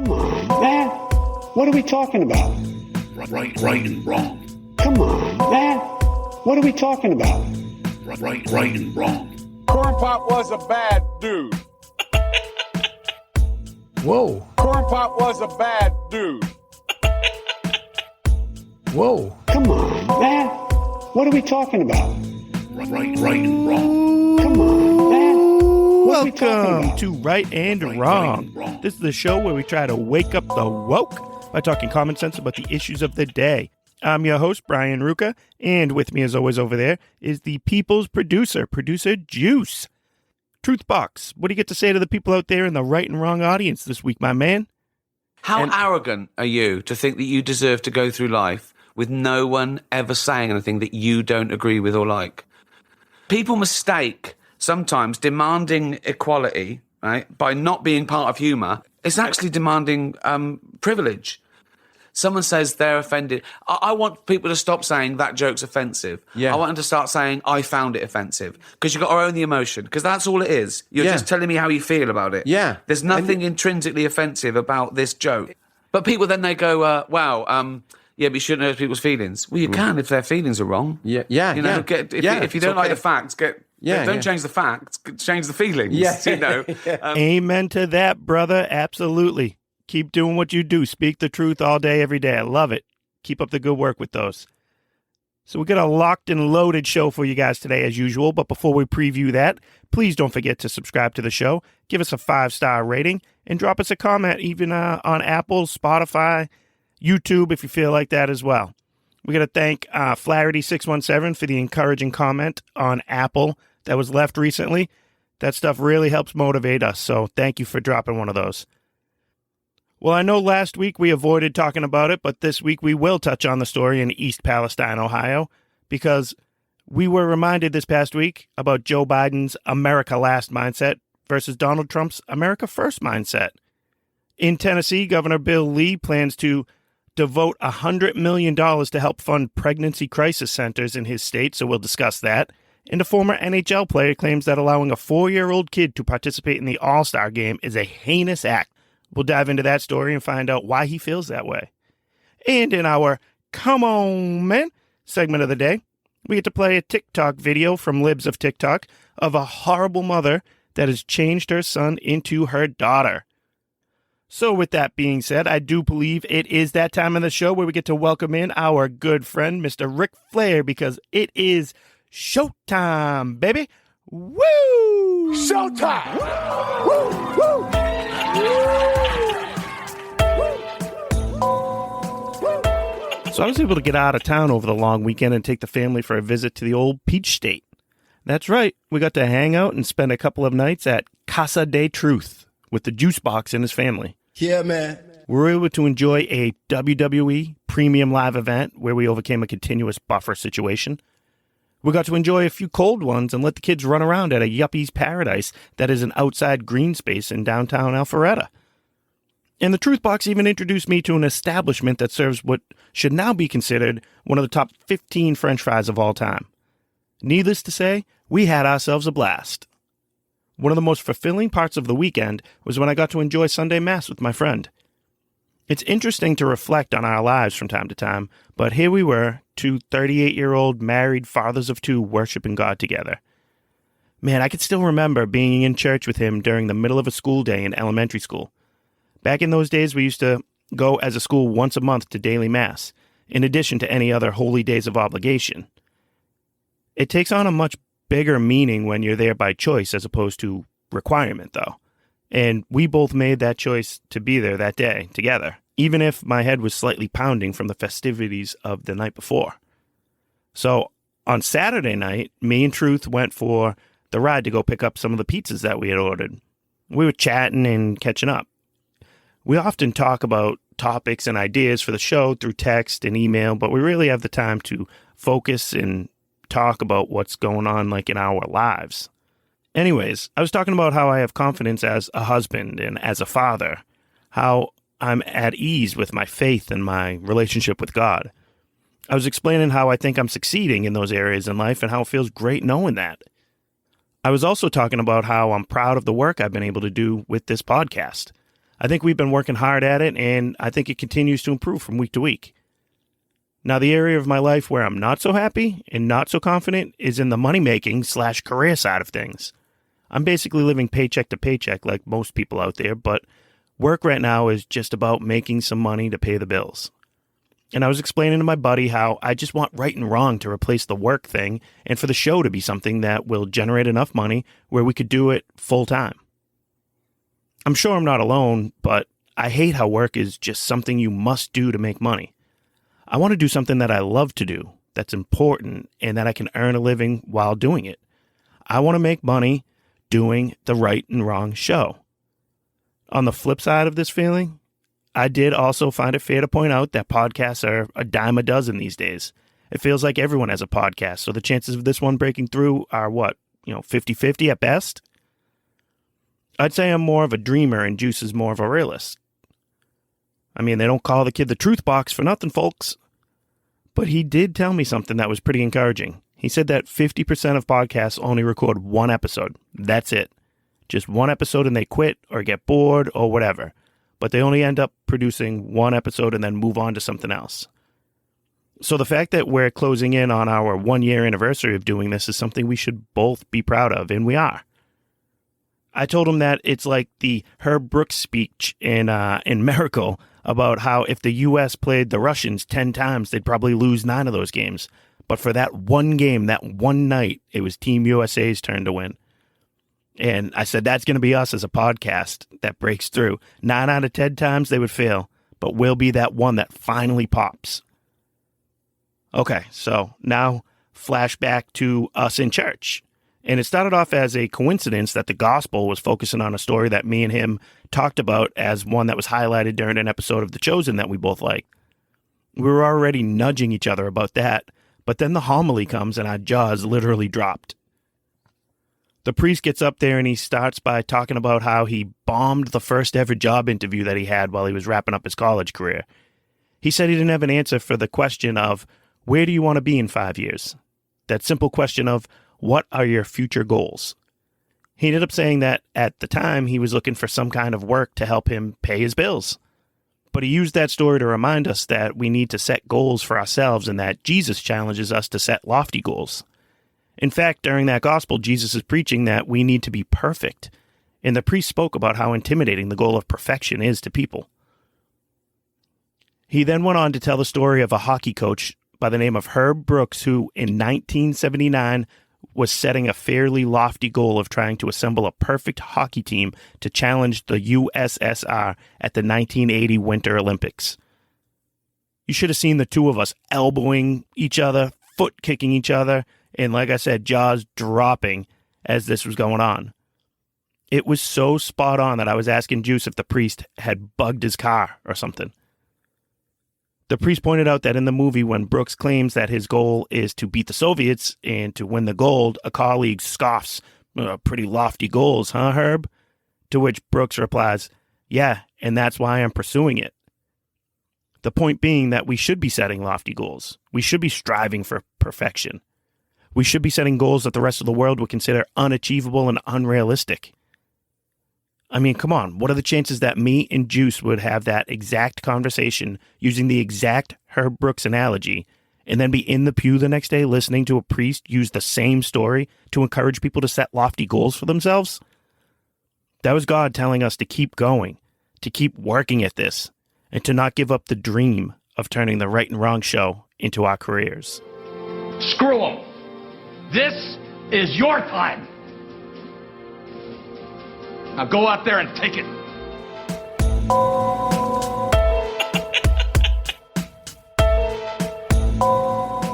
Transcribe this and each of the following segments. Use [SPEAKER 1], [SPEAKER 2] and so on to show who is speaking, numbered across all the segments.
[SPEAKER 1] Come on, man. What are we talking about?
[SPEAKER 2] Right and wrong.
[SPEAKER 1] Come on, man. What are we talking about?
[SPEAKER 2] Right and wrong.
[SPEAKER 3] Corn Pop was a bad dude.
[SPEAKER 4] Whoa.
[SPEAKER 3] Corn Pop was a bad dude.
[SPEAKER 4] Whoa.
[SPEAKER 1] Come on, man. What are we talking about?
[SPEAKER 2] Right and wrong.
[SPEAKER 1] Come on, man. What are we talking
[SPEAKER 5] Welcome
[SPEAKER 1] about?
[SPEAKER 5] to Right and Wrong. This is the show where we try to wake up the woke by talking common sense about the issues of the day. I'm your host, Brian Ruka, and with me as always over there is the people's producer, Producer Juice. Truth Box, what do you get to say to the people out there in the right and wrong audience this week, my man?
[SPEAKER 6] How arrogant are you to think that you deserve to go through life with no one ever saying anything that you don't agree with or like? People mistake sometimes demanding equality, right, by not being part of humour. It's actually demanding privilege. Someone says they're offended. I want people to stop saying that joke's offensive.
[SPEAKER 4] Yeah.
[SPEAKER 6] I want them to start saying I found it offensive, because you've got to own the emotion, because that's all it is. You're just telling me how you feel about it.
[SPEAKER 4] Yeah.
[SPEAKER 6] There's nothing intrinsically offensive about this joke. But people then they go, wow, yeah, but you shouldn't hurt people's feelings. Well, you can if their feelings are wrong.
[SPEAKER 4] Yeah.
[SPEAKER 6] You know, if you don't like the facts, don't change the facts, change the feelings.
[SPEAKER 4] Yeah.
[SPEAKER 6] You know.
[SPEAKER 5] Amen to that, brother. Absolutely. Keep doing what you do. Speak the truth all day, every day. I love it. Keep up the good work with those. So we got a locked and loaded show for you guys today, as usual. But before we preview that, please don't forget to subscribe to the show, give us a 5-star rating, and drop us a comment, even on Apple, Spotify, YouTube, if you feel like that as well. We got to thank Flaherty617 for the encouraging comment on Apple that was left recently. That stuff really helps motivate us, so thank you for dropping one of those. Well, I know last week we avoided talking about it, but this week we will touch on the story in East Palestine, Ohio, because we were reminded this past week about Joe Biden's America Last mindset versus Donald Trump's America First mindset. In Tennessee, Governor Bill Lee plans to devote $100 million to help fund pregnancy crisis centers in his state, so we'll discuss that. And a former NHL player claims that allowing a 4-year-old kid to participate in the All-Star game is a heinous act. We'll dive into that story and find out why he feels that way. And in our Come On Man segment of the day, we get to play a TikTok video from Libs of TikTok of a horrible mother that has changed her son into her daughter. So with that being said, I do believe it is that time in the show where we get to welcome in our good friend, Mr. Ric Flair, because it is showtime, baby. Woo!
[SPEAKER 3] Showtime! Woo! Woo!
[SPEAKER 5] So I was able to get out of town over the long weekend and take the family for a visit to the old Peach State. That's right, we got to hang out and spend a couple of nights at Casa de Truth with the Juice Box and his family.
[SPEAKER 4] Yeah, man.
[SPEAKER 5] We were able to enjoy a WWE premium live event where we overcame a continuous buffer situation. We got to enjoy a few cold ones and let the kids run around at a yuppie's paradise that is an outside green space in downtown Alpharetta. And the Truth Box even introduced me to an establishment that serves what should now be considered one of the top 15 French fries of all time. Needless to say, we had ourselves a blast. One of the most fulfilling parts of the weekend was when I got to enjoy Sunday Mass with my friend. It's interesting to reflect on our lives from time to time, but here we were, two 38-year-old married fathers of two worshiping God together. Man, I could still remember being in church with him during the middle of a school day in elementary school. Back in those days, we used to go as a school once a month to daily mass, in addition to any other holy days of obligation. It takes on a much bigger meaning when you're there by choice as opposed to requirement, though. And we both made that choice to be there that day together, even if my head was slightly pounding from the festivities of the night before. So on Saturday night, me and Truth went for the ride to go pick up some of the pizzas that we had ordered. We were chatting and catching up. We often talk about topics and ideas for the show through text and email, but we really have the time to focus and talk about what's going on like in our lives. Anyways, I was talking about how I have confidence as a husband and as a father, how I'm at ease with my faith and my relationship with God. I was explaining how I think I'm succeeding in those areas in life and how it feels great knowing that. I was also talking about how I'm proud of the work I've been able to do with this podcast. I think we've been working hard at it, and I think it continues to improve from week to week. Now, the area of my life where I'm not so happy and not so confident is in the money-making/career side of things. I'm basically living paycheck to paycheck like most people out there, but work right now is just about making some money to pay the bills. And I was explaining to my buddy how I just want right and wrong to replace the work thing and for the show to be something that will generate enough money where we could do it full time. I'm sure I'm not alone, but I hate how work is just something you must do to make money. I want to do something that I love to do, that's important, and that I can earn a living while doing it. I want to make money doing the right and wrong show. On the flip side of this feeling, I did also find it fair to point out that podcasts are a dime a dozen these days. It feels like everyone has a podcast, so the chances of this one breaking through are 50-50 at best? I'd say I'm more of a dreamer and Juice is more of a realist. I mean, they don't call the kid the truth box for nothing, folks. But he did tell me something that was pretty encouraging. He said that 50% of podcasts only record one episode. That's it. Just one episode and they quit or get bored or whatever. But they only end up producing one episode and then move on to something else. So the fact that we're closing in on our 1-year anniversary of doing this is something we should both be proud of, and we are. I told him that it's like the Herb Brooks speech in Miracle about how if the U.S. played the Russians 10 times, they'd probably lose 9 of those games. But for that one game, that one night, it was Team USA's turn to win. And I said, that's going to be us as a podcast that breaks through. 9 out of 10 times they would fail, but we'll be that one that finally pops. Okay, so now flashback to us in church. And it started off as a coincidence that the gospel was focusing on a story that me and him talked about as one that was highlighted during an episode of The Chosen that we both liked. We were already nudging each other about that, but then the homily comes and our jaws literally dropped. The priest gets up there and he starts by talking about how he bombed the first ever job interview that he had while he was wrapping up his college career. He said he didn't have an answer for the question of, where do you want to be in 5 years? That simple question of, what are your future goals? He ended up saying that at the time he was looking for some kind of work to help him pay his bills. But he used that story to remind us that we need to set goals for ourselves and that Jesus challenges us to set lofty goals. In fact, during that gospel, Jesus is preaching that we need to be perfect. And the priest spoke about how intimidating the goal of perfection is to people. He then went on to tell the story of a hockey coach by the name of Herb Brooks, who in 1979 was setting a fairly lofty goal of trying to assemble a perfect hockey team to challenge the USSR at the 1980 Winter Olympics. You should have seen the two of us elbowing each other, foot kicking each other, and like I said, jaws dropping as this was going on. It was so spot on that I was asking Juice if the priest had bugged his car or something. The priest pointed out that in the movie, when Brooks claims that his goal is to beat the Soviets and to win the gold, a colleague scoffs, pretty lofty goals, huh, Herb? To which Brooks replies, yeah, and that's why I'm pursuing it. The point being that we should be setting lofty goals. We should be striving for perfection. We should be setting goals that the rest of the world would consider unachievable and unrealistic. I mean, come on, what are the chances that me and Juice would have that exact conversation using the exact Herb Brooks analogy and then be in the pew the next day listening to a priest use the same story to encourage people to set lofty goals for themselves? That was God telling us to keep going, to keep working at this, and to not give up the dream of turning the right and wrong show into our careers.
[SPEAKER 7] Screw them. This is your time. Now go out there and take it.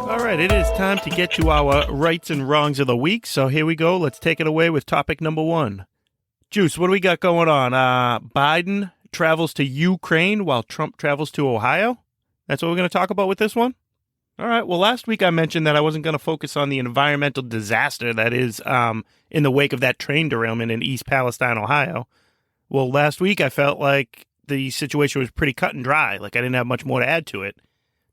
[SPEAKER 5] All right, it is time to get to our rights and wrongs of the week. So here we go. Let's take it away with topic number 1. Juice, what do we got going on? Biden travels to Ukraine while Trump travels to Ohio. That's what we're going to talk about with this one? All right. Well, last week I mentioned that I wasn't going to focus on the environmental disaster that is in the wake of that train derailment in East Palestine, Ohio. Well, last week I felt like the situation was pretty cut and dry, like I didn't have much more to add to it.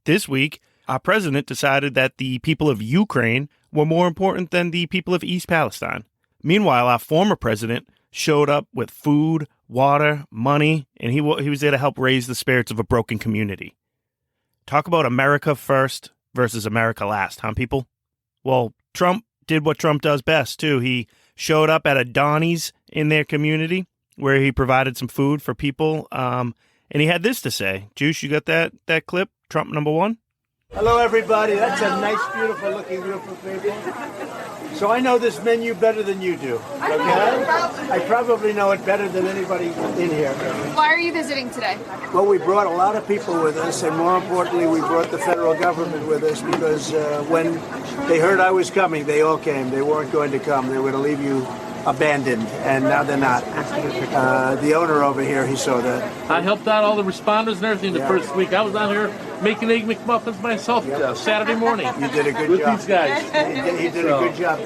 [SPEAKER 5] This week, our president decided that the people of Ukraine were more important than the people of East Palestine. Meanwhile, our former president showed up with food, water, money, and he was there to help raise the spirits of a broken community. Talk about America first versus America last, huh, people? Well, Trump did what Trump does best, too. He showed up at a Donnie's in their community where he provided some food for people, and he had this to say. Juice, you got that clip? Trump number one?
[SPEAKER 8] Hello, everybody. That's a nice, beautiful looking group of people. So I know this menu better than you do, okay? I probably know it better than anybody in here.
[SPEAKER 9] Why are you visiting today?
[SPEAKER 8] Well, we brought a lot of people with us, and more importantly, we brought the federal government with us because when they heard I was coming, they all came. They weren't going to come. They were to leave you abandoned, and now they're not. The owner over here, he saw that.
[SPEAKER 10] I helped out all the responders and everything the first week. I was out here making Egg McMuffins myself Saturday morning.
[SPEAKER 8] You did a good
[SPEAKER 10] with
[SPEAKER 8] job.
[SPEAKER 10] These guys.
[SPEAKER 8] You did a good job.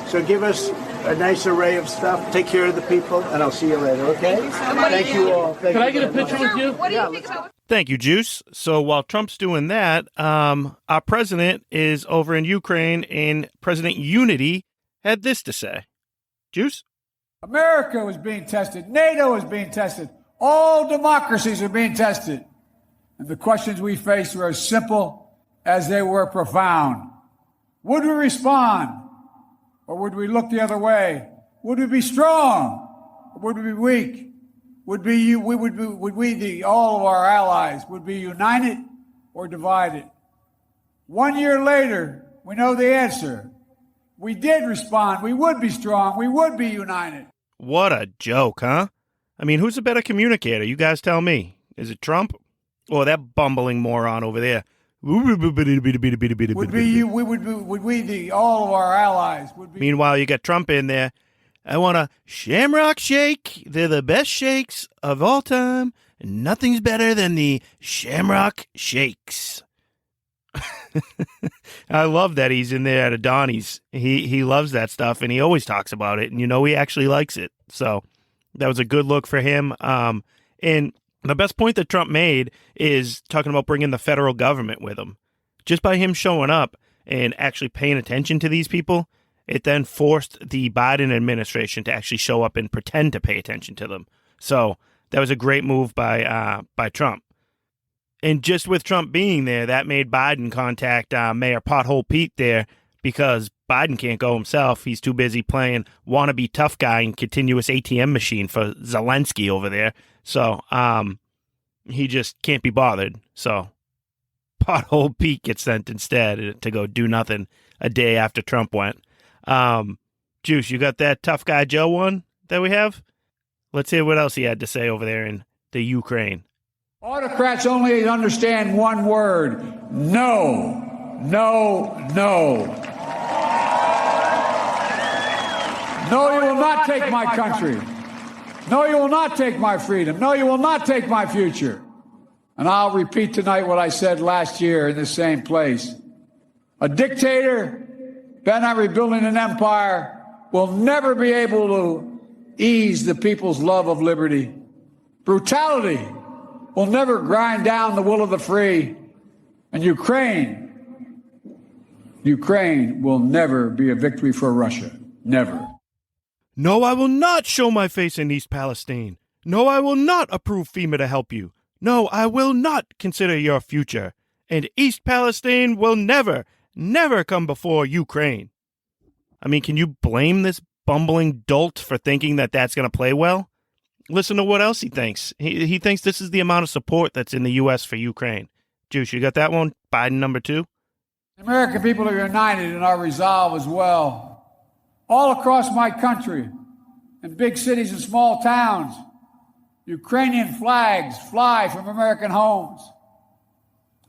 [SPEAKER 8] So give us a nice array of stuff. Take care of the people, and I'll see you later, okay? Thank you all.
[SPEAKER 10] Can I get a picture with you?
[SPEAKER 9] What do you think about?
[SPEAKER 5] Thank you, Juice. So while Trump's doing that, our president is over in Ukraine, and President Unity had this to say. Juice?
[SPEAKER 11] America was being tested. NATO was being tested. All democracies are being tested. And the questions we faced were as simple as they were profound. Would we respond? Or would we look the other way? Would we be strong? Or would we be weak? Would all of our allies, would be united or divided? 1 year later, we know the answer. We did respond. We would be strong. We would be united.
[SPEAKER 5] What a joke, huh? I mean, who's a better communicator? You guys tell me. Is it Trump? Or that bumbling moron over there?
[SPEAKER 11] Would all of our allies would be.
[SPEAKER 5] Meanwhile, you got Trump in there. I want a Shamrock Shake. They're the best shakes of all time. And nothing's better than the Shamrock Shakes. I love that he's in there at a Donnie's. He loves that stuff, and he always talks about it, and he actually likes it. So that was a good look for him. And the best point that Trump made is talking about bringing the federal government with him. Just by him showing up and actually paying attention to these people, it then forced the Biden administration to actually show up and pretend to pay attention to them. So that was a great move by Trump. And just with Trump being there, that made Biden contact Mayor Pothole Pete there because Biden can't go himself. He's too busy playing wannabe tough guy and continuous ATM machine for Zelensky over there. So he just can't be bothered. So Pothole Pete gets sent instead to go do nothing a day after Trump went. Juice, you got that tough guy Joe one that we have? Let's hear what else he had to say over there in the Ukraine.
[SPEAKER 11] Autocrats only understand one word: no, no, no. No, you will not take my country. No, you will not take my freedom. No, you will not take my future. And I'll repeat tonight what I said last year in the same place. A dictator bent on rebuilding an empire will never be able to ease the people's love of liberty. Brutality will never grind down the will of the free. And Ukraine will never be a victory for Russia. Never.
[SPEAKER 5] No, I will not show my face in East Palestine. No, I will not approve FEMA to help you. No, I will not consider your future. And East Palestine will never, never come before Ukraine. I mean, can you blame this bumbling dolt for thinking that that's going to play well? Listen to what else he thinks. He thinks this is the amount of support that's in the U.S. for Ukraine. Juice, you got that one? Biden number 2?
[SPEAKER 11] The American people are united in our resolve as well. All across my country, in big cities and small towns, Ukrainian flags fly from American homes.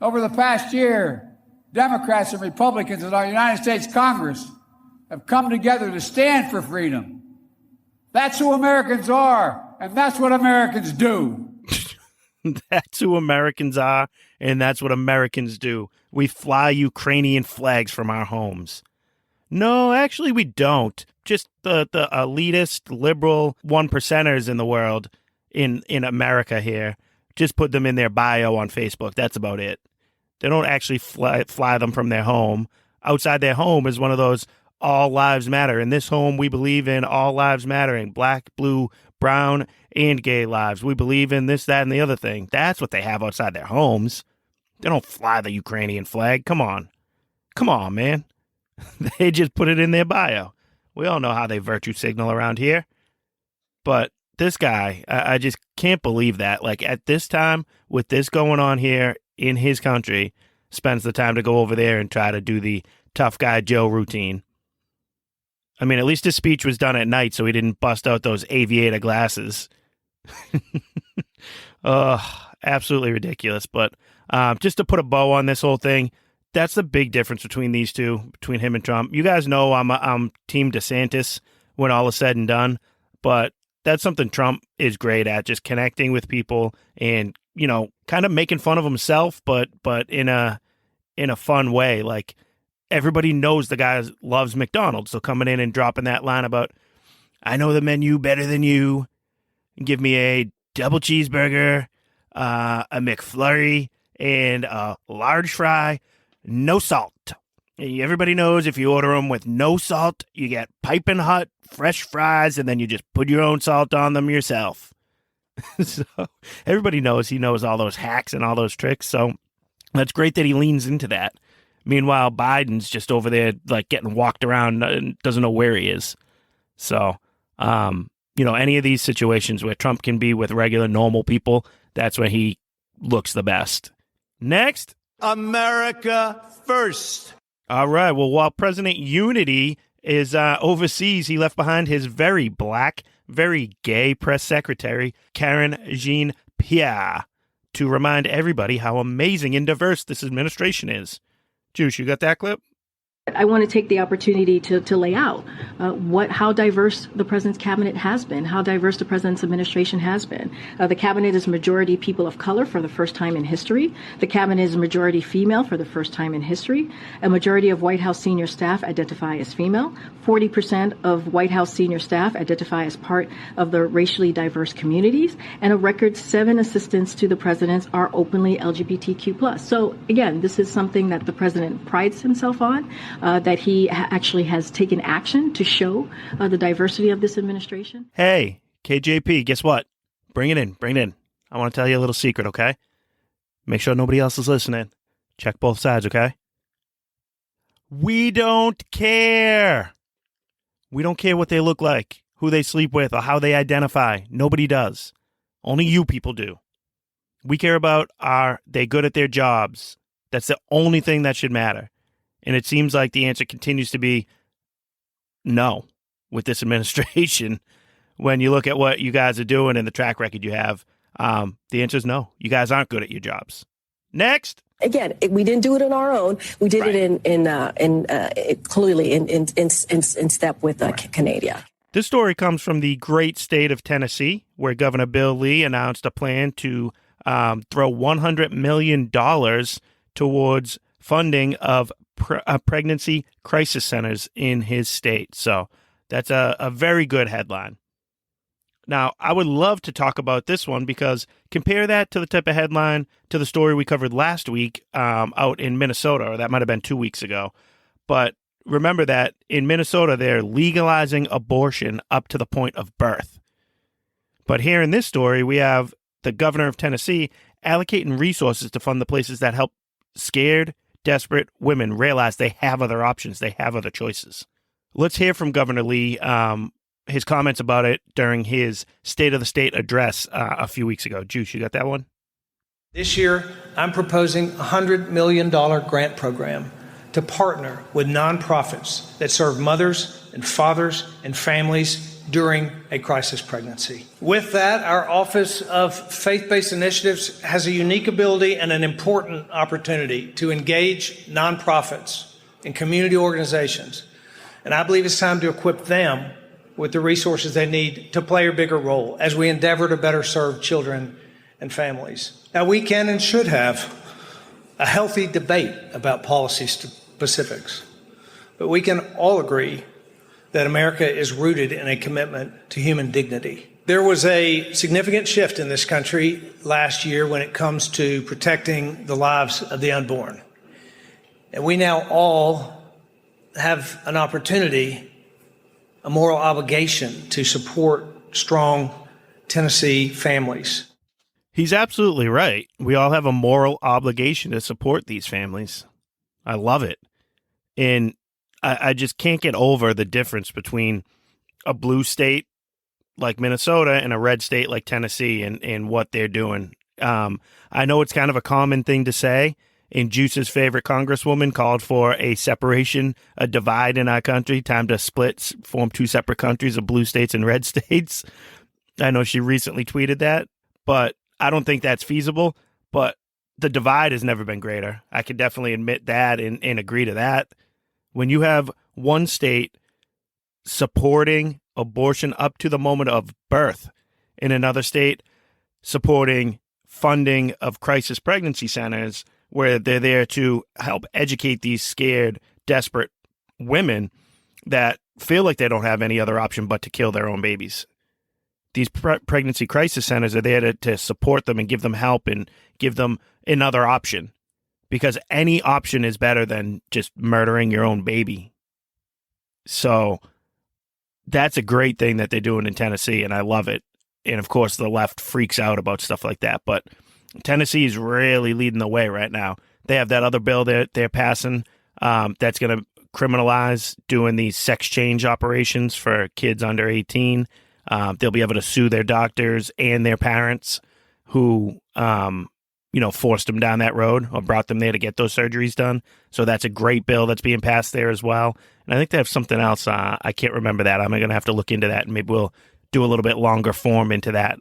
[SPEAKER 11] Over the past year, Democrats and Republicans in our United States Congress have come together to stand for freedom. That's who Americans are. And that's what Americans do.
[SPEAKER 5] That's who Americans are, and that's what Americans do. We fly Ukrainian flags from our homes. No, actually we don't. Just the elitist, liberal 1%ers in the world, in America here, just put them in their bio on Facebook. That's about it. They don't actually fly them from their home. Outside their home is one of those all lives matter. In this home, we believe in all lives mattering. Black, blue, brown and gay lives. We believe in this, that, and the other thing. That's what they have outside their homes. They don't fly the Ukrainian flag. Come on. Come on, man. They just put it in their bio. We all know how they virtue signal around here. But this guy, I just can't believe that. Like, at this time, with this going on here in his country, spends the time to go over there and try to do the tough guy Joe routine. I mean, at least his speech was done at night, so he didn't bust out those aviator glasses. Absolutely ridiculous. But just to put a bow on this whole thing, that's the big difference between these two, between him and Trump. You guys know I'm Team DeSantis when all is said and done, but that's something Trump is great at, just connecting with people and, you know, kind of making fun of himself, but in a fun way. Like, everybody knows the guy loves McDonald's, so coming in and dropping that line about, I know the menu better than you, give me a double cheeseburger, a McFlurry, and a large fry, no salt. Everybody knows if you order them with no salt, you get piping hot fresh fries, and then you just put your own salt on them yourself. So everybody knows he knows all those hacks and all those tricks. So that's great that he leans into that. Meanwhile, Biden's just over there like getting walked around and doesn't know where he is. So, you know, any of these situations where Trump can be with regular, normal people, that's when he looks the best. Next.
[SPEAKER 9] America first.
[SPEAKER 5] All right. Well, while President Unity is overseas, he left behind his very black, very gay press secretary, Karen Jean-Pierre, to remind everybody how amazing and diverse this administration is. Juice, you got that clip?
[SPEAKER 12] I want to take the opportunity to lay out how diverse the president's cabinet has been, how diverse the president's administration has been. The cabinet is majority people of color for the first time in history. The cabinet is majority female for the first time in history. A majority of White House senior staff identify as female. 40% of White House senior staff identify as part of the racially diverse communities. And a record 7 assistants to the president are openly LGBTQ+. So again, this is something that the president prides himself on. That he actually has taken action to show the diversity of this administration.
[SPEAKER 5] Hey, KJP, guess what? Bring it in. I want to tell you a little secret, okay? Make sure nobody else is listening. Check both sides, okay? We don't care. We don't care what they look like, who they sleep with, or how they identify. Nobody does. Only you people do. We care about are they good at their jobs? That's the only thing that should matter. And it seems like the answer continues to be no with this administration. When you look at what you guys are doing and the track record you have, the answer is no. You guys aren't good at your jobs. Next.
[SPEAKER 13] Again, we didn't do it on our own. We did it clearly in step with Canada.
[SPEAKER 5] This story comes from the great state of Tennessee, where Governor Bill Lee announced a plan to throw $100 million towards funding of pregnancy crisis centers in his state. So that's a very good headline. Now, I would love to talk about this one because compare that to the type of headline to the story we covered last week out in Minnesota, or that might have been 2 weeks ago. But remember that in Minnesota, they're legalizing abortion up to the point of birth. But here in this story, we have the governor of Tennessee allocating resources to fund the places that help scared, desperate women realize they have other options, they have other choices. Let's hear from Governor Lee, his comments about it during his State of the State address a few weeks ago. Juice, you got that one?
[SPEAKER 14] This year, I'm proposing a $100 million grant program to partner with nonprofits that serve mothers and fathers and families during a crisis pregnancy. With that, our Office of Faith-Based Initiatives has a unique ability and an important opportunity to engage nonprofits and community organizations. And I believe it's time to equip them with the resources they need to play a bigger role as we endeavor to better serve children and families. Now, we can and should have a healthy debate about policy specifics, but we can all agree that America is rooted in a commitment to human dignity. There was a significant shift in this country last year when it comes to protecting the lives of the unborn. And we now all have an opportunity, a moral obligation to support strong Tennessee families.
[SPEAKER 5] He's absolutely right. We all have a moral obligation to support these families. I love it. And I just can't get over the difference between a blue state like Minnesota and a red state like Tennessee and what they're doing. I know it's kind of a common thing to say, and Juice's favorite congresswoman called for a separation, a divide in our country, time to split, form two separate countries of blue states and red states. I know she recently tweeted that, but I don't think that's feasible. But the divide has never been greater. I can definitely admit that and agree to that. When you have one state supporting abortion up to the moment of birth, in another state supporting funding of crisis pregnancy centers where they're there to help educate these scared, desperate women that feel like they don't have any other option but to kill their own babies. These pregnancy crisis centers are there to support them and give them help and give them another option, because any option is better than just murdering your own baby. So that's a great thing that they're doing in Tennessee, and I love it. And, of course, the left freaks out about stuff like that. But Tennessee is really leading the way right now. They have that other bill that they're passing that's going to criminalize doing these sex change operations for kids under 18. They'll be able to sue their doctors and their parents who, forced them down that road or brought them there to get those surgeries done. So that's a great bill that's being passed there as well. And I think they have something else. I can't remember that. I'm going to have to look into that, and maybe we'll do a little bit longer form into that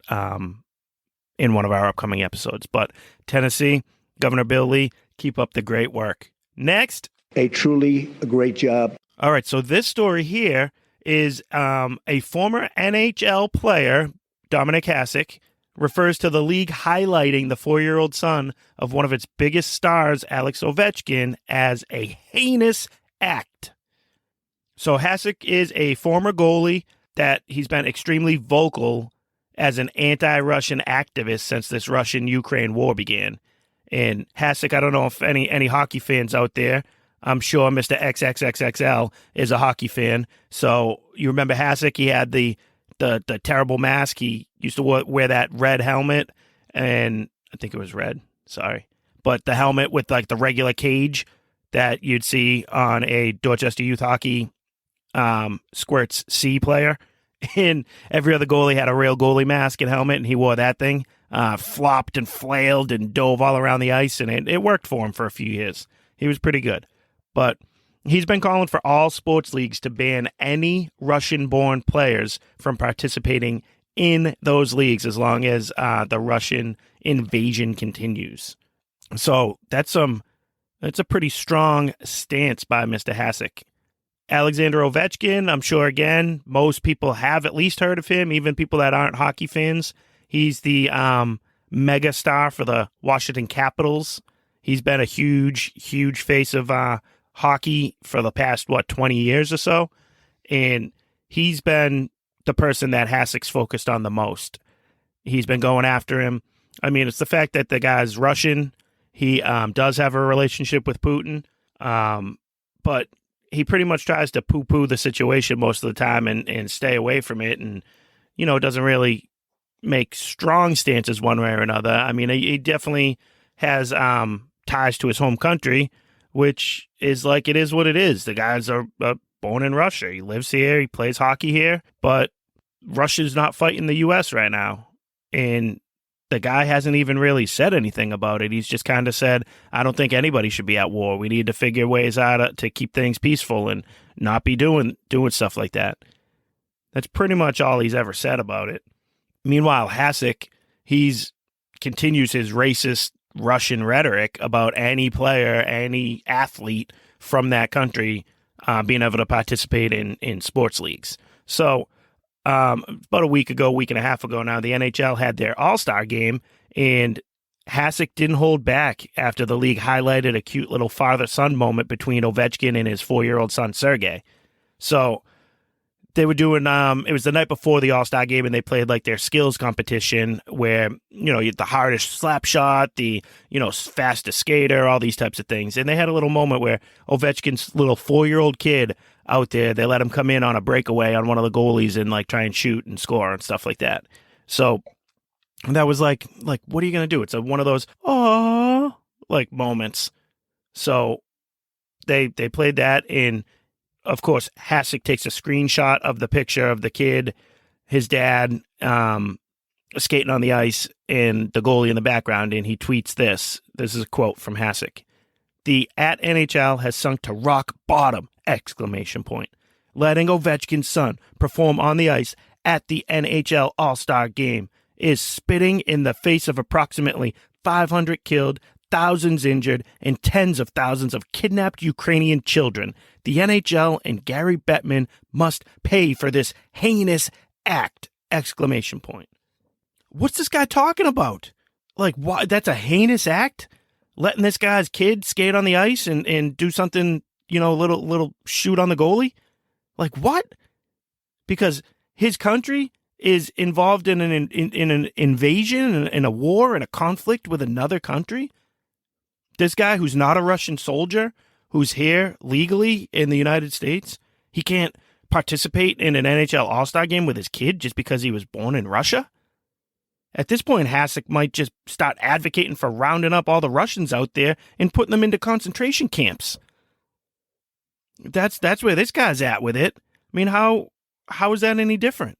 [SPEAKER 5] in one of our upcoming episodes. But Tennessee, Governor Bill Lee, keep up the great work. Next.
[SPEAKER 15] A truly great job.
[SPEAKER 5] All right, so this story here is a former NHL player, Dominic Hasek, refers to the league highlighting the 4-year-old son of one of its biggest stars, Alex Ovechkin, as a heinous act. So Hasek is a former goalie that he's been extremely vocal as an anti-Russian activist since this Russian-Ukraine war began. And Hasek, I don't know if any hockey fans out there, I'm sure Mr. XXXXL is a hockey fan. So you remember Hasek? He had the terrible mask. He used to wear that red helmet, and I think it was red. Sorry. But the helmet with like the regular cage that you'd see on a Dorchester Youth Hockey Squirts C player. And every other goalie had a real goalie mask and helmet, and he wore that thing, flopped and flailed and dove all around the ice, and it worked for him for a few years. He was pretty good. But he's been calling for all sports leagues to ban any Russian-born players from participating in those leagues as long as the Russian invasion continues. So that's a pretty strong stance by Mr. Hasek. Alexander Ovechkin, I'm sure, again, most people have at least heard of him, even people that aren't hockey fans. He's the mega star for the Washington Capitals. He's been a huge, huge face of hockey for the past, 20 years or so. And he's been the person that Hasek's focused on the most. He's been going after him. I mean, it's the fact that the guy's Russian. He does have a relationship with Putin. But he pretty much tries to poo-poo the situation most of the time and stay away from it. And, doesn't really make strong stances one way or another. I mean, he definitely has ties to his home country, which is like, it is what it is. The guys are born in Russia. He lives here. He plays hockey here. But Russia's not fighting the U.S. right now. And the guy hasn't even really said anything about it. He's just kind of said, I don't think anybody should be at war. We need to figure ways out to keep things peaceful and not be doing stuff like that. That's pretty much all he's ever said about it. Meanwhile, Hasek, continues his racist Russian rhetoric about any player, any athlete from that country being able to participate in sports leagues. So about a week and a half ago now, the NHL had their All-Star game, and Hasek didn't hold back after the league highlighted a cute little father-son moment between Ovechkin and his 4-year-old son, Sergei. So they were doing, it was the night before the All-Star game, and they played like their skills competition where, the hardest slap shot, the, fastest skater, all these types of things. And they had a little moment where Ovechkin's little 4-year-old kid out there, they let him come in on a breakaway on one of the goalies and like try and shoot and score and stuff like that. So that was like, what are you going to do? It's one of those, oh, like moments. So they played that, and of course, Hasek takes a screenshot of the picture of the kid, his dad, skating on the ice, and the goalie in the background, and he tweets this. This is a quote from Hasek. The @NHL has sunk to rock bottom, ! Letting Ovechkin's son perform on the ice at the NHL All-Star Game is spitting in the face of approximately 500 killed, thousands injured, and tens of thousands of kidnapped Ukrainian children. The NHL and Gary Bettman must pay for this heinous act! What's this guy talking about? Like, why? That's a heinous act? Letting this guy's kid skate on the ice and do something, little shoot on the goalie? Like, what? Because his country is involved in an invasion, in a war, in a conflict with another country? This guy who's not a Russian soldier, who's here legally in the United States, he can't participate in an NHL All-Star game with his kid just because he was born in Russia? At this point, Hasek might just start advocating for rounding up all the Russians out there and putting them into concentration camps. That's where this guy's at with it. I mean, how is that any different?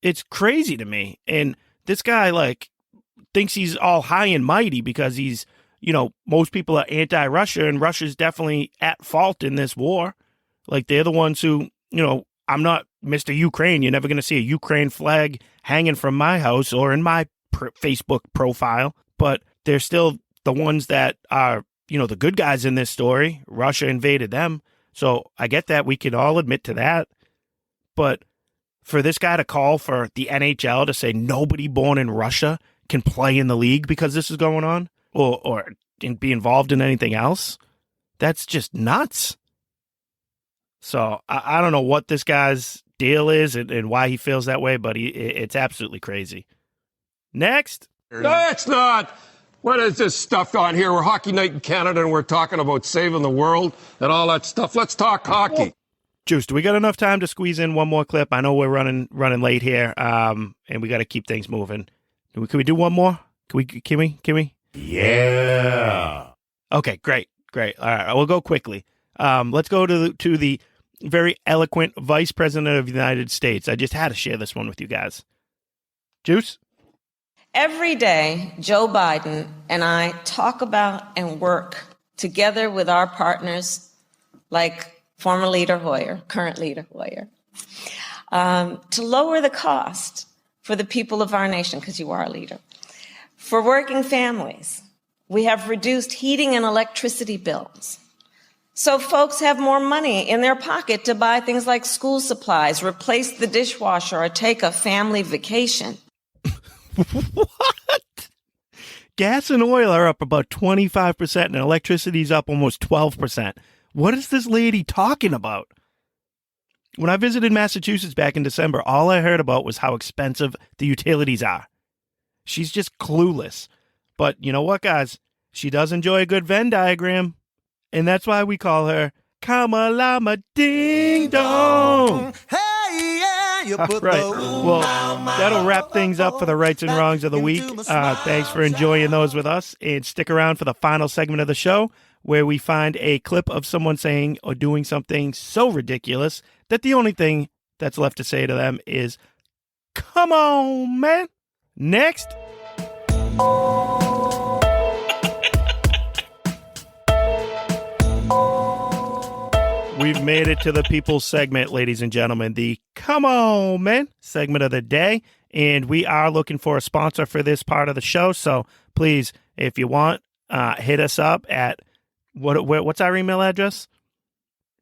[SPEAKER 5] It's crazy to me. And this guy, thinks he's all high and mighty because he's, most people are anti-Russia, and Russia's definitely at fault in this war. Like, they're the ones who, I'm not Mr. Ukraine. You're never going to see a Ukraine flag hanging from my house or in my Facebook profile. But they're still the ones that are, the good guys in this story. Russia invaded them. So I get that. We can all admit to that. But for this guy to call for the NHL to say nobody born in Russia can play in the league because this is going on, or be involved in anything else, that's just nuts. So I don't know what this guy's deal is and why he feels that way, but it's absolutely crazy. Next.
[SPEAKER 16] No, it's not. What is this stuff on here? We're Hockey Night in Canada, and we're talking about saving the world and all that stuff. Let's talk hockey.
[SPEAKER 5] Juice, do we got enough time to squeeze in one more clip? I know we're running late here, and we got to keep things moving. Can we do one more? Can we?
[SPEAKER 4] Yeah.
[SPEAKER 5] Okay, great. All right, we'll go quickly. Let's go to the very eloquent Vice President of the United States. I just had to share this one with you guys. Juice?
[SPEAKER 17] Every day, Joe Biden and I talk about and work together with our partners like former leader Hoyer, current leader Hoyer, to lower the cost for the people of our nation, because you are a leader. For working families, we have reduced heating and electricity bills. So folks have more money in their pocket to buy things like school supplies, replace the dishwasher, or take a family vacation.
[SPEAKER 5] What? Gas and oil are up about 25% and electricity's up almost 12%. What is this lady talking about? When I visited Massachusetts back in December, all I heard about was how expensive the utilities are. She's just clueless. But you know what, guys? She does enjoy a good Venn diagram. And that's why we call her Kamalama Ding Dong.
[SPEAKER 18] Hey, yeah, you
[SPEAKER 5] All
[SPEAKER 18] put
[SPEAKER 5] right.
[SPEAKER 18] the
[SPEAKER 5] Well, that'll wrap things up for the rights and wrongs of the week. Thanks for enjoying those with us. And stick around for the final segment of the show, where we find a clip of someone saying or doing something so ridiculous that the only thing that's left to say to them is, come on, man. Next. We've made it to the people's segment, ladies and gentlemen, the Come On Man segment of the day. And we are looking for a sponsor for this part of the show. So please, if you want, hit us up at, what's our email address?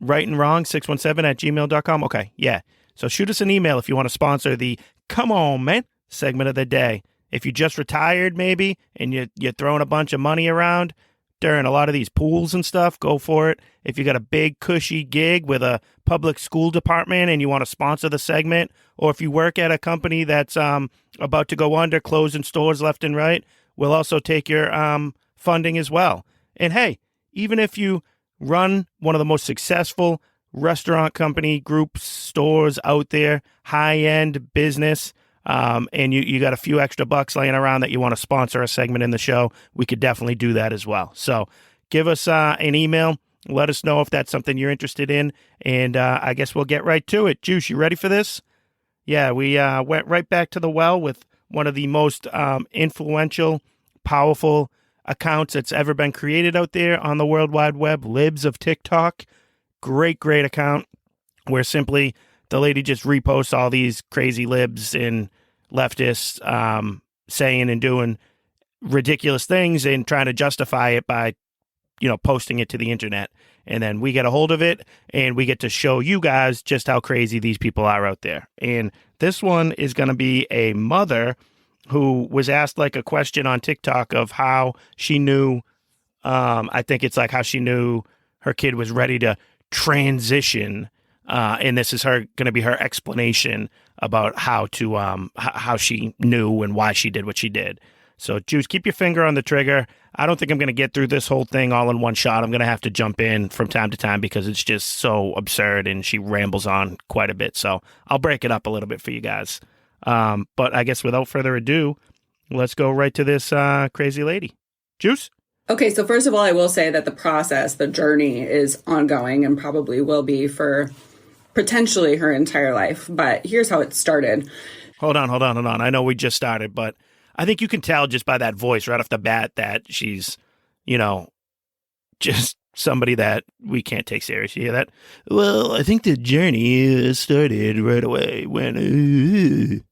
[SPEAKER 5] rightandwrong617@gmail.com. Okay, yeah. So shoot us an email if you want to sponsor the Come On Man segment of the day. If you just retired maybe and you're throwing a bunch of money around during a lot of these pools and stuff, go for it. If you got a big cushy gig with a public school department and you want to sponsor the segment, or if you work at a company that's about to go under, closing stores left and right, we'll also take your funding as well. And hey, even if you run one of the most successful restaurant company group stores out there, high-end business, and you got a few extra bucks laying around that you want to sponsor a segment in the show, we could definitely do that as well. So give us an email. Let us know if that's something you're interested in, and I guess we'll get right to it. Juice, you ready for this? Yeah, we went right back to the well with one of the most influential, powerful accounts that's ever been created out there on the World Wide Web, Libs of TikTok. Great account where simply the lady just reposts all these crazy libs and leftists saying and doing ridiculous things and trying to justify it by, posting it to the internet. And then we get a hold of it and we get to show you guys just how crazy these people are out there. And this one is going to be a mother who was asked like a question on TikTok of how she knew, I think it's like how she knew her kid was ready to transition. And this is going to be her explanation about how she knew and why she did what she did. So, Juice, keep your finger on the trigger. I don't think I'm going to get through this whole thing all in one shot. I'm going to have to jump in from time to time because it's just so absurd and she rambles on quite a bit. So I'll break it up a little bit for you guys. But I guess without further ado, let's go right to this crazy lady. Juice?
[SPEAKER 19] Okay, so first of all, I will say that the process, the journey is ongoing and probably will be for potentially her entire life. But here's how it started.
[SPEAKER 5] Hold on. I know we just started, but I think you can tell just by that voice right off the bat that she's, just somebody that we can't take seriously. You hear that? Well, I think the journey started right away when...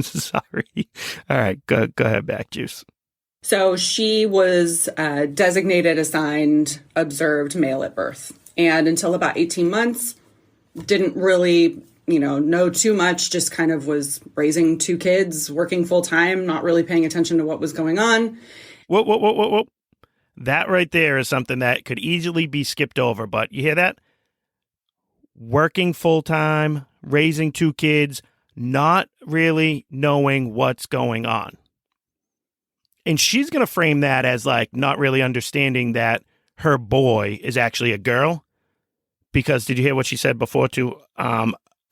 [SPEAKER 5] Sorry. All right, go ahead back, Juice.
[SPEAKER 19] So she was designated, assigned, observed male at birth. And until about 18 months, didn't really, know too much, just kind of was raising 2 kids, working full time, not really paying attention to what was going on.
[SPEAKER 5] Whoa. That right there is something that could easily be skipped over. But you hear that? Working full time, raising 2 kids, not really knowing what's going on. And she's going to frame that as like not really understanding that her boy is actually a girl. Because did you hear what she said before to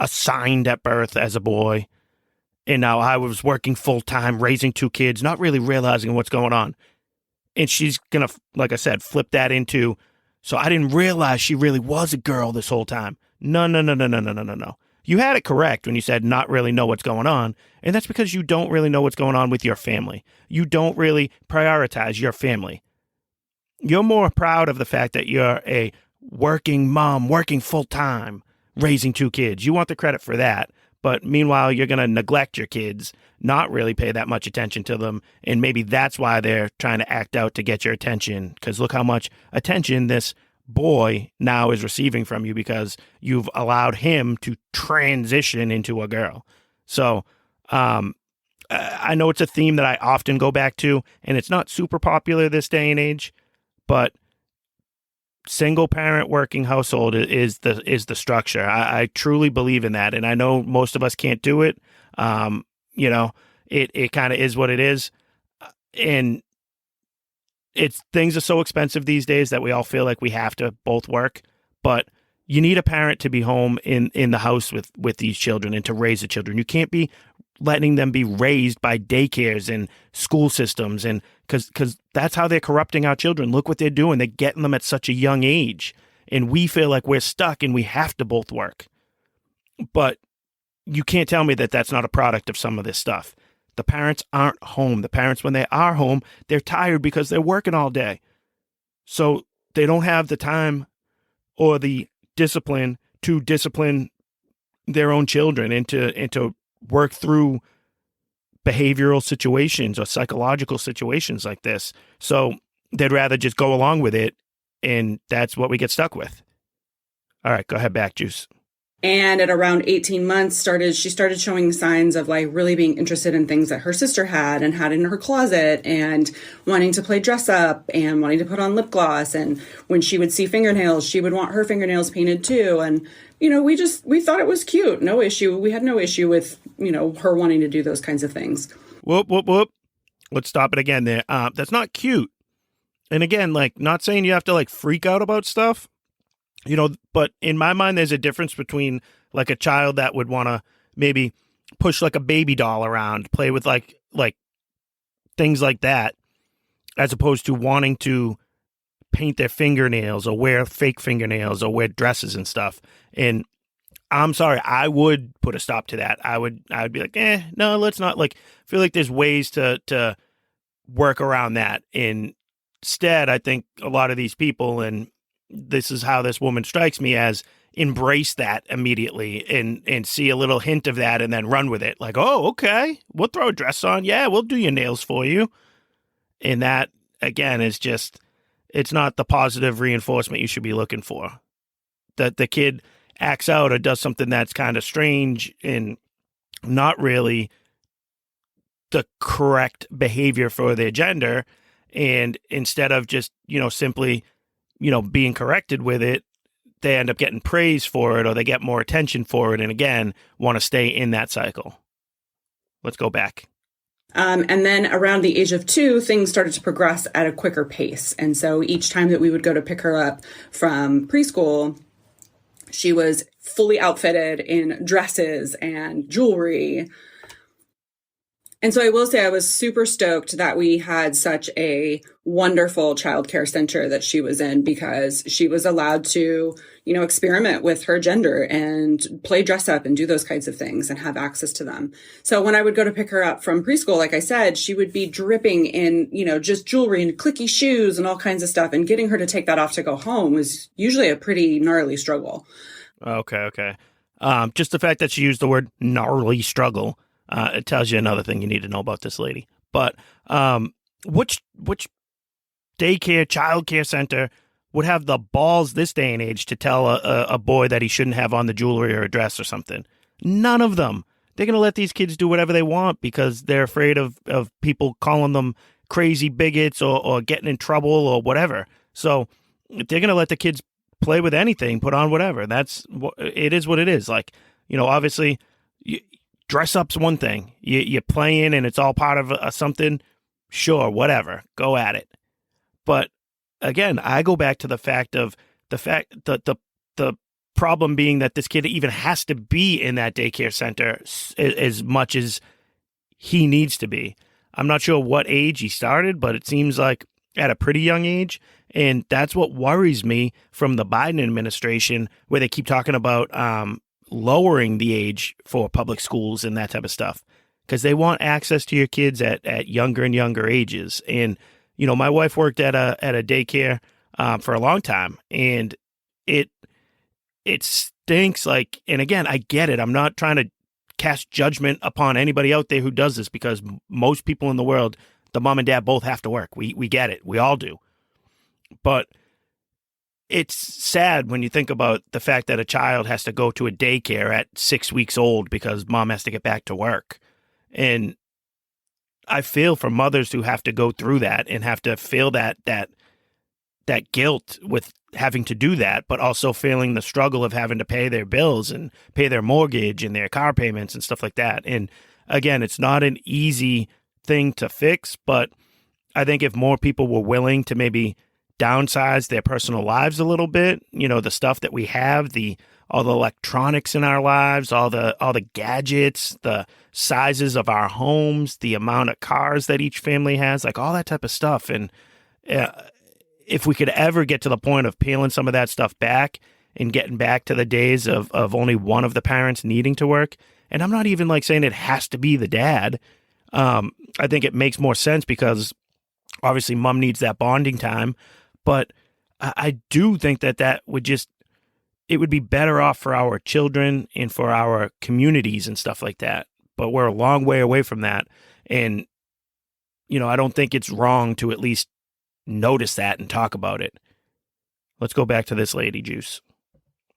[SPEAKER 5] assigned at birth as a boy? And now I was working full time, raising 2 kids, not really realizing what's going on. And she's going to, like I said, flip that into, so I didn't realize she really was a girl this whole time. No. You had it correct when you said not really know what's going on. And that's because you don't really know what's going on with your family. You don't really prioritize your family. You're more proud of the fact that you're a working mom, working full time, raising 2 kids. You want the credit for that. But meanwhile, you're going to neglect your kids, not really pay that much attention to them. And maybe that's why they're trying to act out to get your attention. Because look how much attention this boy now is receiving from you because you've allowed him to transition into a girl. So I know it's a theme that I often go back to, and it's not super popular this day and age, but single parent working household is the structure. I truly believe in that. And I know most of us can't do it. It kind of is what it is. And things are so expensive these days that we all feel like we have to both work, but you need a parent to be home in the house with these children and to raise the children. You can't be letting them be raised by daycares and school systems, and because that's how they're corrupting our children. Look what they're doing. They're getting them at such a young age, and we feel like we're stuck and we have to both work. But you can't tell me that that's not a product of some of this stuff. The parents aren't home. The parents, when they are home, they're tired because they're working all day. So they don't have the time or the discipline to discipline their own children and to work through behavioral situations or psychological situations like this. So they'd rather just go along with it, and that's what we get stuck with. All right, go ahead back, Juice.
[SPEAKER 19] And at around 18 months, she started showing signs of like really being interested in things that her sister had and had in her closet, and wanting to play dress up and wanting to put on lip gloss. And when she would see fingernails, she would want her fingernails painted too. And, we thought it was cute. No issue. We had no issue with, her wanting to do those kinds of things.
[SPEAKER 5] Whoop. Let's stop it again there. That's not cute. And again, like, not saying you have to like freak out about stuff. But in my mind, there's a difference between like a child that would want to maybe push like a baby doll around, play with like things like that, as opposed to wanting to paint their fingernails or wear fake fingernails or wear dresses and stuff. And I'm sorry, I would put a stop to that. I would be like, no, let's not. Like, I feel like there's ways to work around that. Instead, I think a lot of these people, and this is how this woman strikes me as, embrace that immediately and see a little hint of that and then run with it. Like, oh, okay, we'll throw a dress on. Yeah, we'll do your nails for you. And that, again, is just, it's not the positive reinforcement you should be looking for. That the kid acts out or does something that's kind of strange and not really the correct behavior for their gender. And instead of just, simply, being corrected with it, they end up getting praise for it or they get more attention for it. And again, want to stay in that cycle. Let's go back.
[SPEAKER 19] And then around the age of 2, things started to progress at a quicker pace. And so each time that we would go to pick her up from preschool, she was fully outfitted in dresses and jewelry. And so I will say I was super stoked that we had such a wonderful childcare center that she was in, because she was allowed to, experiment with her gender and play dress up and do those kinds of things and have access to them. So when I would go to pick her up from preschool, like I said, she would be dripping in, just jewelry and clicky shoes and all kinds of stuff. And getting her to take that off to go home was usually a pretty gnarly struggle.
[SPEAKER 5] Okay. Just the fact that she used the word gnarly struggle, it tells you another thing you need to know about this lady. But which daycare, childcare center would have the balls this day and age to tell a boy that he shouldn't have on the jewelry or a dress or something? None of them. They're going to let these kids do whatever they want because they're afraid of people calling them crazy bigots or getting in trouble or whatever. So they're going to let the kids play with anything, put on whatever. It is what it is. Like, obviously, dress up's one thing. You're playing and it's all part of something. Sure, whatever. Go at it. But again, I go back to the fact that the problem being that this kid even has to be in that daycare center as much as he needs to be. I'm not sure what age he started, but it seems like at a pretty young age. And that's what worries me from the Biden administration, where they keep talking about lowering the age for public schools and that type of stuff, because they want access to your kids at younger and younger ages. And, my wife worked at a daycare for a long time, and it stinks. Like, and again, I get it. I'm not trying to cast judgment upon anybody out there who does this, because most people in the world, the mom and dad both have to work. We get it. We all do. But it's sad when you think about the fact that a child has to go to a daycare at 6 weeks old because mom has to get back to work. And I feel for mothers who have to go through that and have to feel that guilt with having to do that, but also feeling the struggle of having to pay their bills and pay their mortgage and their car payments and stuff like that. And again, it's not an easy thing to fix, but I think if more people were willing to maybe downsize their personal lives a little bit, the stuff that we have, all the electronics in our lives, all the gadgets, the sizes of our homes, the amount of cars that each family has, like all that type of stuff. And if we could ever get to the point of peeling some of that stuff back and getting back to the days of only one of the parents needing to work, and I'm not even like saying it has to be the dad. I think it makes more sense because obviously mom needs that bonding time. But I do think that would it would be better off for our children and for our communities and stuff like that. But we're a long way away from that. And, I don't think it's wrong to at least notice that and talk about it. Let's go back to this lady, Juice.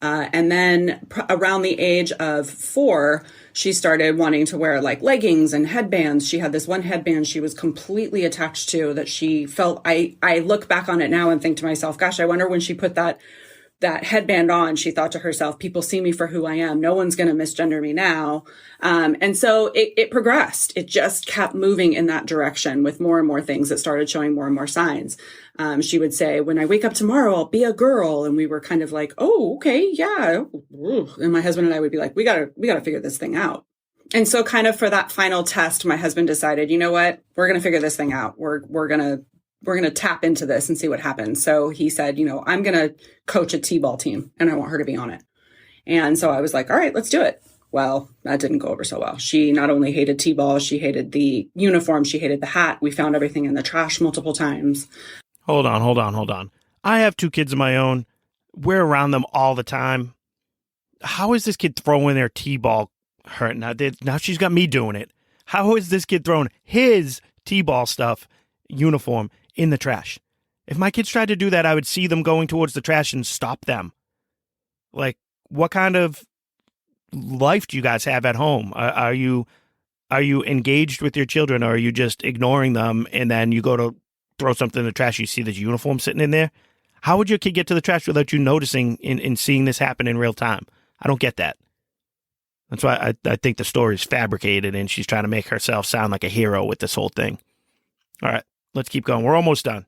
[SPEAKER 19] And then around the age of 4, she started wanting to wear like leggings and headbands. She had this one headband she was completely attached to that she felt, I look back on it now and think to myself, gosh, I wonder when she put that headband on, she thought to herself, people see me for who I am. No one's going to misgender me now. And so it progressed. It just kept moving in that direction with more and more things that started showing more and more signs. She would say, when I wake up tomorrow, I'll be a girl. And we were kind of like, oh, okay, yeah. And my husband and I would be like, we gotta figure this thing out. And so kind of for that final test, my husband decided, you know what, we're going to figure this thing out. We're going to tap into this and see what happens. So he said, you know, I'm going to coach a T-ball team and I want her to be on it. And so I was like, all right, let's do it. Well, that didn't go over so well. She not only hated T-ball, she hated the uniform, she hated the hat. We found everything in the trash multiple times.
[SPEAKER 5] Hold on. I have 2 kids of my own. We're around them all the time. How is this kid throwing their T-ball hurt? Now she's got me doing it. How is this kid throwing his T-ball stuff, uniform, in the trash? If my kids tried to do that, I would see them going towards the trash and stop them. Like, what kind of life do you guys have at home? Are you engaged with your children, or are you just ignoring them and then you go to throw something in the trash, you see this uniform sitting in there? How would your kid get to the trash without you noticing and seeing this happen in real time? I don't get that. That's why I think the story is fabricated and she's trying to make herself sound like a hero with this whole thing. All right, let's keep going. We're almost done.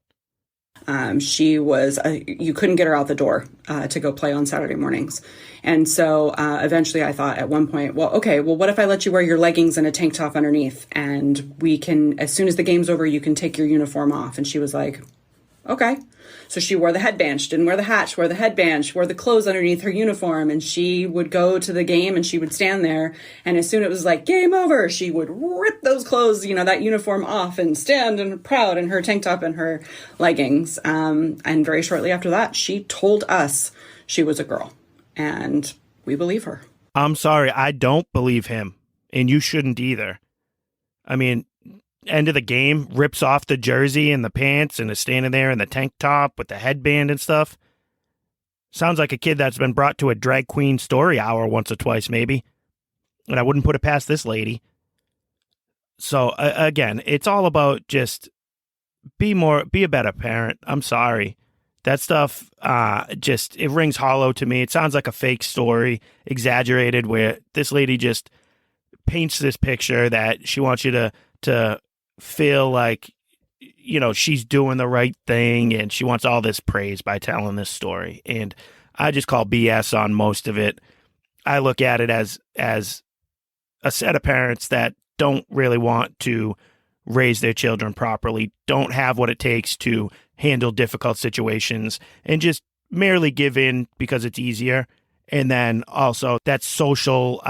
[SPEAKER 19] She was, you couldn't get her out the door to go play on Saturday mornings. And so eventually I thought at one point, well, what if I let you wear your leggings and a tank top underneath? And we can, as soon as the game's over, you can take your uniform off. And she was like, okay. So she wore the headband. She didn't wear the hat. She wore the headband. She wore the clothes underneath her uniform. And she would go to the game and she would stand there. And as soon as it was like, game over, she would rip those clothes, that uniform off and stand and proud in her tank top and her leggings. And very shortly after that, she told us she was a girl. And we believe her.
[SPEAKER 5] I'm sorry, I don't believe him. And you shouldn't either. I mean, end of the game, rips off the jersey and the pants and is standing there in the tank top with the headband and stuff. Sounds like a kid that's been brought to a drag queen story hour once or twice, maybe. And I wouldn't put it past this lady. So, again, it's all about just be a better parent. I'm sorry. That stuff, it rings hollow to me. It sounds like a fake story, exaggerated, where this lady just paints this picture that she wants you to feel like, she's doing the right thing, and she wants all this praise by telling this story. And I just call BS on most of it. I look at it as a set of parents that don't really want to raise their children properly, don't have what it takes to handle difficult situations, and just merely give in because it's easier. And then also that social,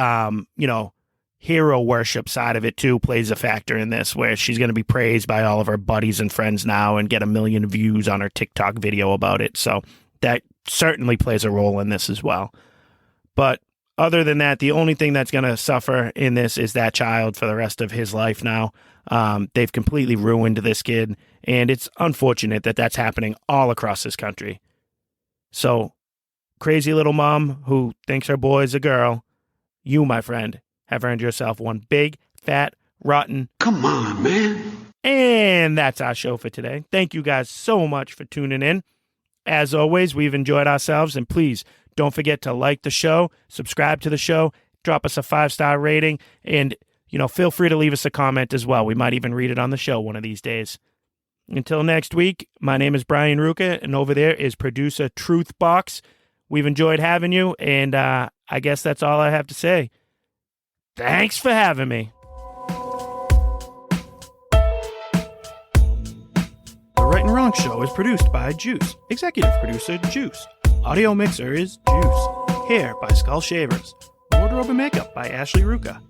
[SPEAKER 5] hero worship side of it too plays a factor in this, where she's going to be praised by all of her buddies and friends now and get 1 million views on her TikTok video about it. So that certainly plays a role in this as well. But other than that, the only thing that's going to suffer in this is that child for the rest of his life now. They've completely ruined this kid, and it's unfortunate that that's happening all across this country. So, crazy little mom who thinks her boy is a girl, you, my friend, have earned yourself one big, fat, rotten...
[SPEAKER 1] Come on, man.
[SPEAKER 5] And that's our show for today. Thank you guys so much for tuning in. As always, we've enjoyed ourselves, and please don't forget to like the show, subscribe to the show, drop us a 5-star rating, and feel free to leave us a comment as well. We might even read it on the show one of these days. Until next week, my name is Brian Ruca, and over there is producer Truthbox. We've enjoyed having you, and I guess that's all I have to say. Thanks for having me. The Right and Wrong Show is produced by Juice. Executive producer, Juice. Audio mixer is Juice. Hair by Skull Shavers. Wardrobe and makeup by Ashley Ruca.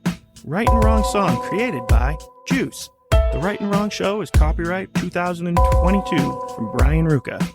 [SPEAKER 5] Right and Wrong song created by Juice. The Right and Wrong Show is copyright 2022 from Brian Ruca.